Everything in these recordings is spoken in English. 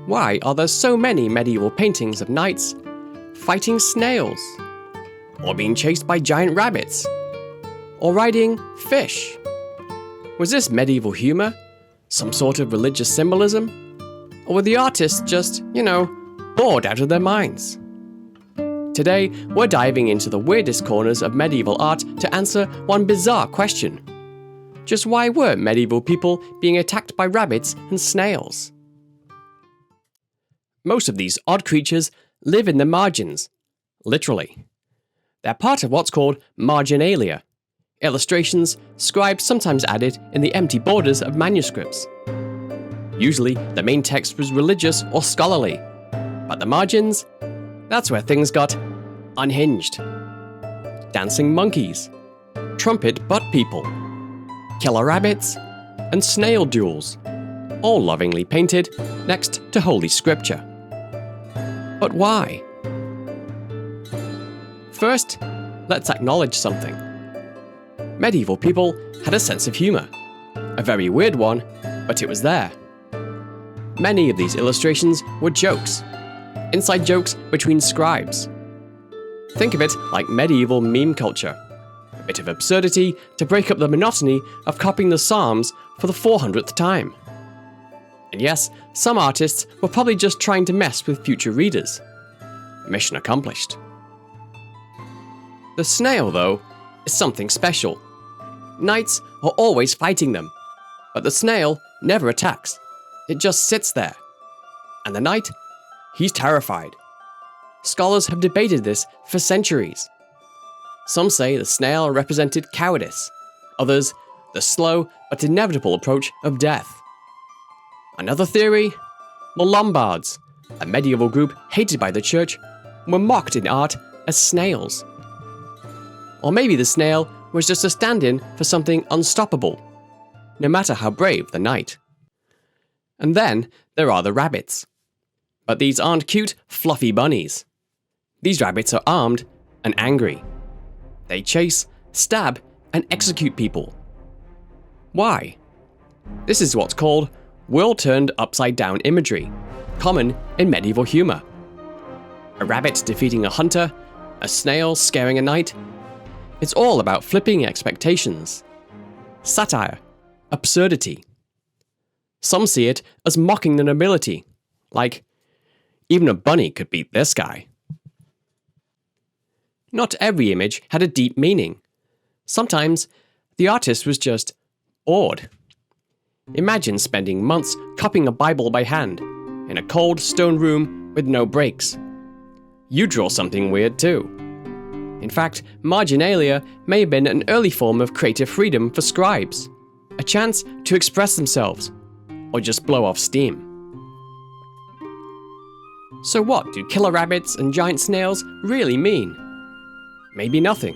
Why are there so many medieval paintings of knights fighting snails? Or being chased by giant rabbits? Or riding fish? Was this medieval humor? Some sort of religious symbolism? Or were the artists just, bored out of their minds? Today, we're diving into the weirdest corners of medieval art to answer one bizarre question. Just why were medieval people being attacked by rabbits and snails? Most of these odd creatures live in the margins, literally. They're part of what's called Marginalia, illustrations scribes sometimes added in the empty borders of manuscripts. Usually, the main text was religious or scholarly, but the margins, that's where things got unhinged. Dancing monkeys, trumpet butt people, killer rabbits, and snail duels, all lovingly painted next to Holy Scripture. But why? First, let's acknowledge something. Medieval people had a sense of humor. A very weird one, but it was there. Many of these illustrations were jokes, inside jokes between scribes. Think of it like medieval meme culture. A bit of absurdity to break up the monotony of copying the Psalms for the 400th time. And yes, some artists were probably just trying to mess with future readers. Mission accomplished. The snail, though, is something special. Knights are always fighting them, but the snail never attacks. It just sits there. And the knight? He's terrified. Scholars have debated this for centuries. Some say the snail represented cowardice, others, the slow but inevitable approach of death. Another theory? The Lombards, a medieval group hated by the church, were mocked in art as snails. Or maybe the snail was just a stand-in for something unstoppable, no matter how brave the knight. And then there are the rabbits. But these aren't cute, fluffy bunnies. These rabbits are armed and angry. They chase, stab, and execute people. Why? This is what's called world-turned upside-down imagery, common in medieval humor. A rabbit defeating a hunter, a snail scaring a knight. It's all about flipping expectations. Satire, absurdity. Some see it as mocking the nobility, like, even a bunny could beat this guy. Not every image had a deep meaning. Sometimes, the artist was just bored. Imagine spending months copying a Bible by hand, in a cold stone room with no breaks. You draw something weird too. In fact, Marginalia may have been an early form of creative freedom for scribes, a chance to express themselves, or just blow off steam. So what do killer rabbits and giant snails really mean? Maybe nothing.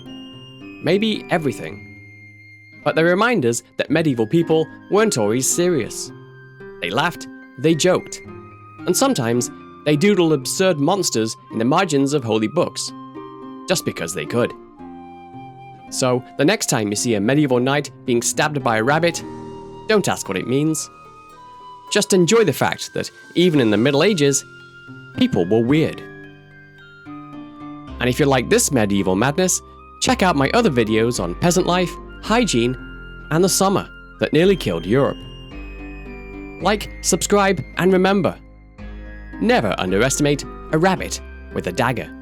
Maybe everything. But they remind us that medieval people weren't always serious. They laughed, they joked, and sometimes they doodled absurd monsters in the margins of holy books, just because they could. So, the next time you see a medieval knight being stabbed by a rabbit, don't ask what it means. Just enjoy the fact that, even in the Middle Ages, people were weird. And if you like this medieval madness, check out my other videos on peasant life, hygiene, and the summer that nearly killed Europe. Like, subscribe, and remember, never underestimate a rabbit with a dagger.